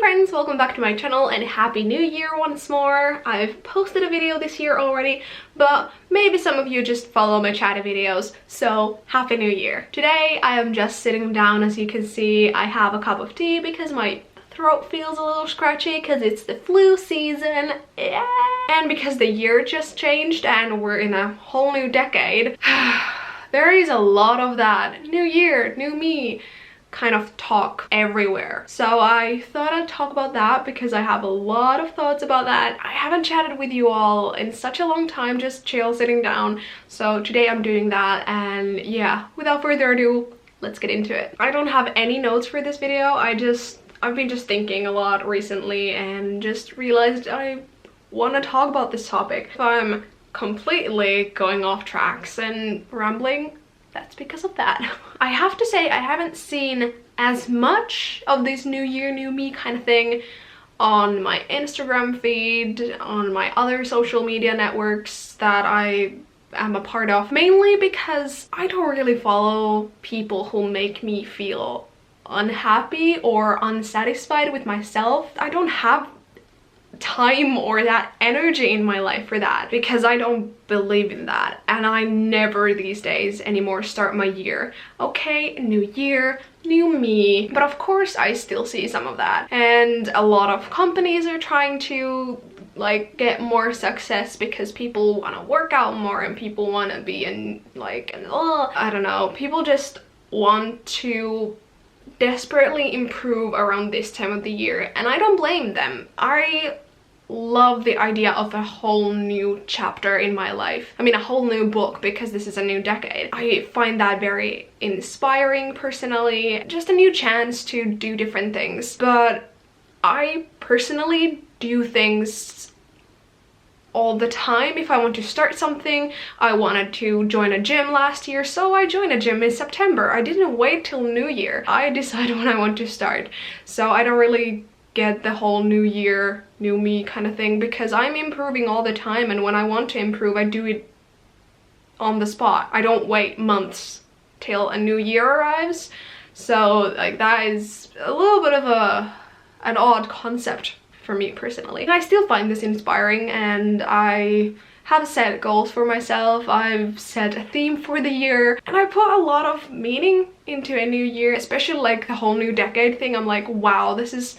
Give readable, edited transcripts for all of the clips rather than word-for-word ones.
friends, welcome back to my channel and happy new year once more. I've posted a video this year already, but maybe some of you just follow my chatty videos, so happy new year. Today I am just sitting down. As you can see, I have a cup of tea because my throat feels a little scratchy because it's the flu season, yeah. And because the year just changed and we're in a whole new decade. There is a lot of that new year, new me kind of talk everywhere. So I thought I'd talk about that because I have a lot of thoughts about that. I haven't chatted with you all in such a long time, just chill sitting down. So today I'm doing that, and yeah, without further ado, let's get into it. I don't have any notes for this video. I've been just thinking a lot recently and just realized I want to talk about this topic. If I'm completely going off tracks and rambling, that's because of that. I have to say I haven't seen as much of this new year, new me kind of thing on my Instagram feed, on my other social media networks that I am a part of, mainly because I don't really follow people who make me feel unhappy or unsatisfied with myself. I don't have time or that energy in my life for that because I don't believe in that, and I never these days anymore start my year, okay, new year, new me. But of course I still see some of that, and a lot of companies are trying to like get more success because people want to work out more and people want to be in like I don't know, people just want to desperately improve around this time of the year, and I don't blame them. I love the idea of a whole new chapter in my life. I mean, a whole new book, because this is a new decade. I find that very inspiring personally, just a new chance to do different things. But I personally do things all the time. If I want to start something, I wanted to join a gym last year, so I joined a gym in September. I didn't wait till New Year. I decide when I want to start. So I don't really get the whole new year, new me kind of thing because I'm improving all the time, and when I want to improve, I do it on the spot. I don't wait months till a new year arrives. So like that is a little bit of an odd concept for me personally. And I still find this inspiring, and I have set goals for myself. I've set a theme for the year, and I put a lot of meaning into a new year, especially like the whole new decade thing. I'm like, wow, this is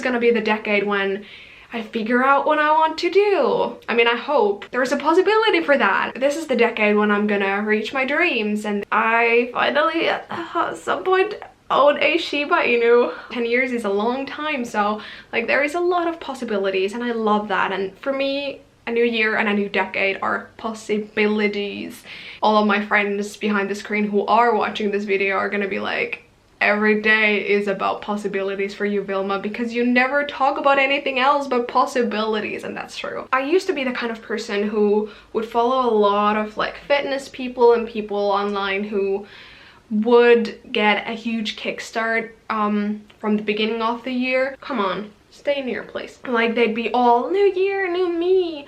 gonna be the decade when I figure out what I want to do. I mean, I hope there's a possibility for that. This is the decade when I'm gonna reach my dreams, and I finally at some point own a Shiba Inu. 10 years is a long time, so like there is a lot of possibilities, and I love that. And for me, a new year and a new decade are possibilities. All of my friends behind the screen who are watching this video are gonna be like, every day is about possibilities for you, Vilma, because you never talk about anything else but possibilities. And that's true. I used to be the kind of person who would follow a lot of like fitness people and people online who would get a huge kickstart from the beginning of the year. Come on, stay in your place. Like they'd be all new year, new me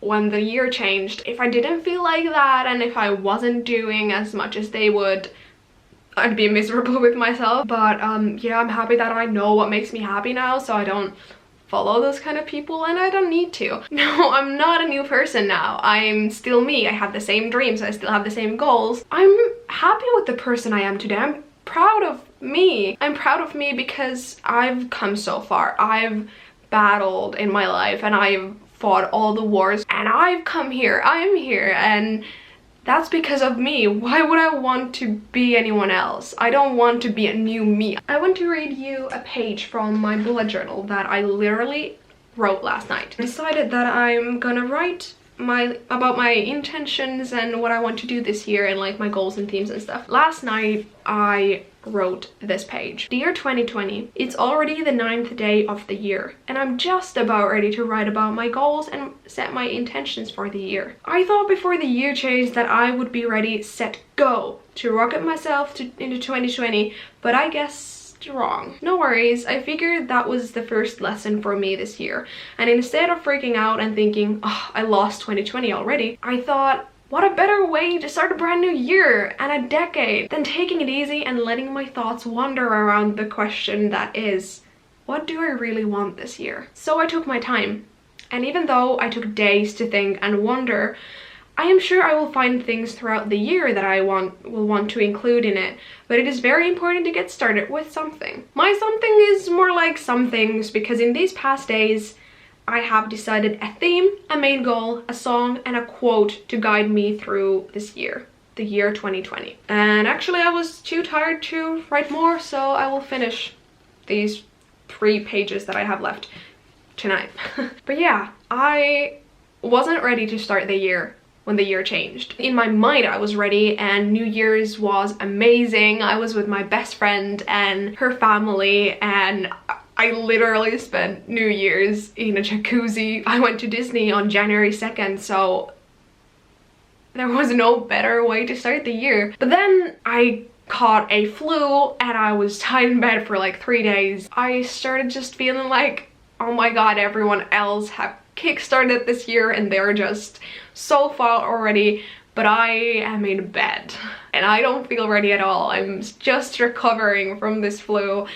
when the year changed. If I didn't feel like that, and if I wasn't doing as much as they would, I'd be miserable with myself. But yeah, I'm happy that I know what makes me happy now, so I don't follow those kind of people, and I don't need to. No, I'm not a new person now. I'm still me. I have the same dreams. I still have the same goals. I'm happy with the person I am today. I'm proud of me. I'm proud of me because I've come so far. I've battled in my life, and I've fought all the wars, and I've come here. I'm here, and that's because of me. Why would I want to be anyone else? I don't want to be a new me. I want to read you a page from my bullet journal that I literally wrote last night. I decided that I'm gonna write about my intentions and what I want to do this year, and like my goals and themes and stuff. Last night I wrote this page. Dear 2020, it's already the 9th day of the year, and I'm just about ready to write about my goals and set my intentions for the year. I thought before the year changed that I would be ready, set, go to rocket myself into 2020, but I guess wrong. No worries, I figured that was the first lesson for me this year, and instead of freaking out and thinking, oh, I lost 2020 already, I thought, what a better way to start a brand new year and a decade than taking it easy and letting my thoughts wander around the question that is what do I really want this year? So I took my time. And even though I took days to think and wonder, I am sure I will find things throughout the year that I will want to include in it, but it is very important to get started with something. My something is more like some things, because in these past days, I have decided a theme, a main goal, a song, and a quote to guide me through this year, the year 2020. And actually I was too tired to write more, so I will finish these 3 pages that I have left tonight. But yeah, I wasn't ready to start the year when the year changed. In my mind I was ready, and New Year's was amazing. I was with my best friend and her family, and I literally spent New Year's in a jacuzzi. I went to Disney on January 2nd, so there was no better way to start the year. But then I caught a flu and I was tied in bed for like 3 days. I started just feeling like, oh my god, everyone else have kickstarted this year and they're just so far already, but I am in bed and I don't feel ready at all. I'm just recovering from this flu,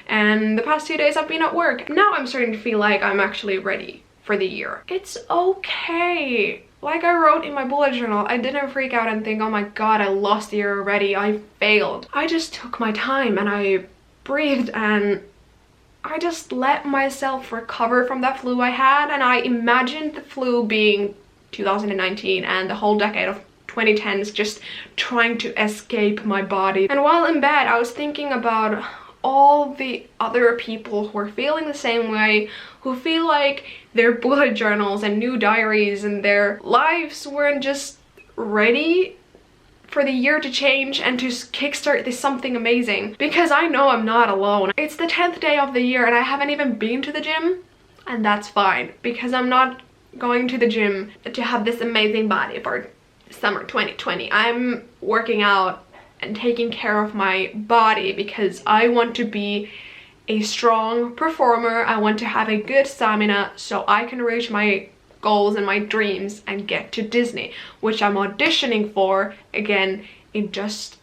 and the past 2 days I've been at work. Now I'm starting to feel like I'm actually ready for the year. It's okay. Like I wrote in my bullet journal, I didn't freak out and think, oh my god, I lost the year already, I failed. I just took my time and I breathed and I just let myself recover from that flu I had, and I imagined the flu being 2019 and the whole decade of 2010s just trying to escape my body. And while in bed I was thinking about all the other people who are feeling the same way, who feel like their bullet journals and new diaries and their lives weren't just ready for the year to change and to kickstart this something amazing. Because I know I'm not alone. It's the 10th day of the year and I haven't even been to the gym, and that's fine, because I'm not going to the gym to have this amazing body for summer 2020. I'm working out and taking care of my body because I want to be a strong performer. I want to have a good stamina so I can reach my goals and my dreams and get to Disney, which I'm auditioning for again in just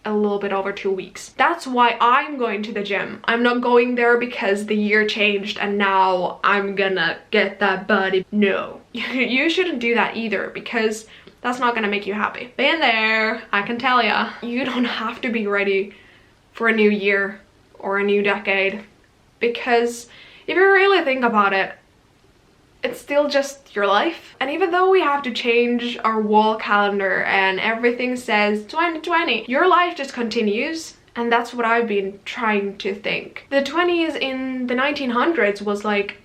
a little bit over 2 weeks. That's why I'm going to the gym. I'm not going there because the year changed and now I'm gonna get that body. No, you shouldn't do that either, because that's not gonna make you happy. Been there, I can tell ya. You don't have to be ready for a new year or a new decade, because if you really think about it, it's still just your life. And even though we have to change our wall calendar and everything says 2020, your life just continues. And that's what I've been trying to think. The 20s in the 1900s was like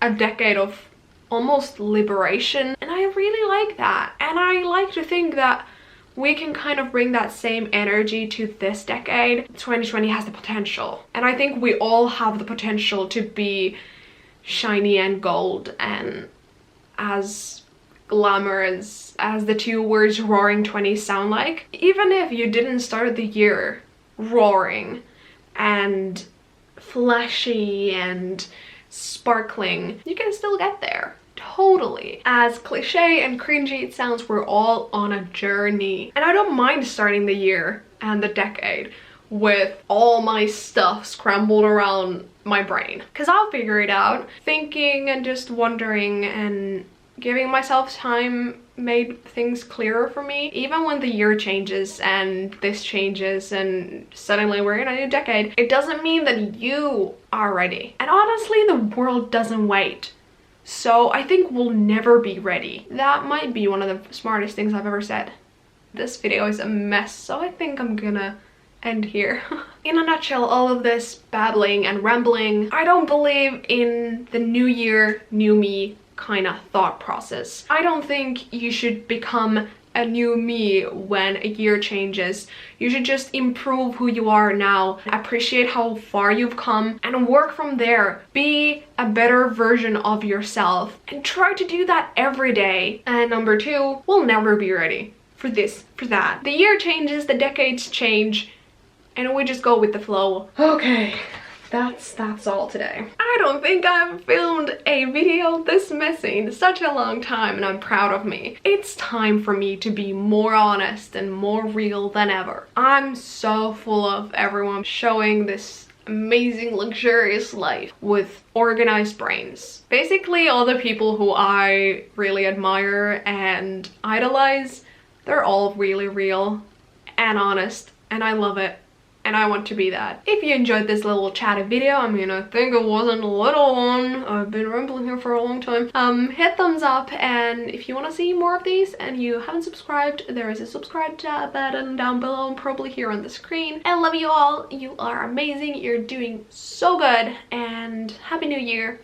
a decade of almost liberation, and I really like that. And I like to think that we can kind of bring that same energy to this decade. 2020 has the potential, and I think we all have the potential to be shiny and gold and as glamorous as the 2 words roaring 20s sound like. Even if you didn't start the year roaring and flashy and sparkling, you can still get there. Totally. As cliche and cringy it sounds, we're all on a journey. And I don't mind starting the year and the decade with all my stuff scrambled around my brain, because I'll figure it out. Thinking and just wondering and giving myself time made things clearer for me. Even when the year changes and this changes and suddenly we're in a new decade, it doesn't mean that you are ready. And honestly, the world doesn't wait. So I think we'll never be ready. That might be one of the smartest things I've ever said. This video is a mess, so I think I'm gonna end here. In a nutshell, all of this babbling and rambling, I don't believe in the new year, new me kind of thought process. I don't think you should become a new me when a year changes. You should just improve who you are now, appreciate how far you've come, and work from there. Be a better version of yourself and try to do that every day. And number 2, we'll never be ready for this, for that. The year changes, the decades change, and we just go with the flow. Okay, that's all today. I don't think I've filmed a video this messy in such a long time, and I'm proud of me. It's time for me to be more honest and more real than ever. I'm so full of everyone showing this amazing, luxurious life with organized brains. Basically, all the people who I really admire and idolize, they're all really real and honest, and I love it. And I want to be that. If you enjoyed this little chatty video, I mean, I think it wasn't a little one. I've been rambling here for a long time. Hit thumbs up, and if you want to see more of these and you haven't subscribed, there is a subscribe button down below and probably here on the screen. I love you all. You are amazing. You're doing so good, and Happy New Year.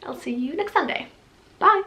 I'll see you next Sunday. Bye.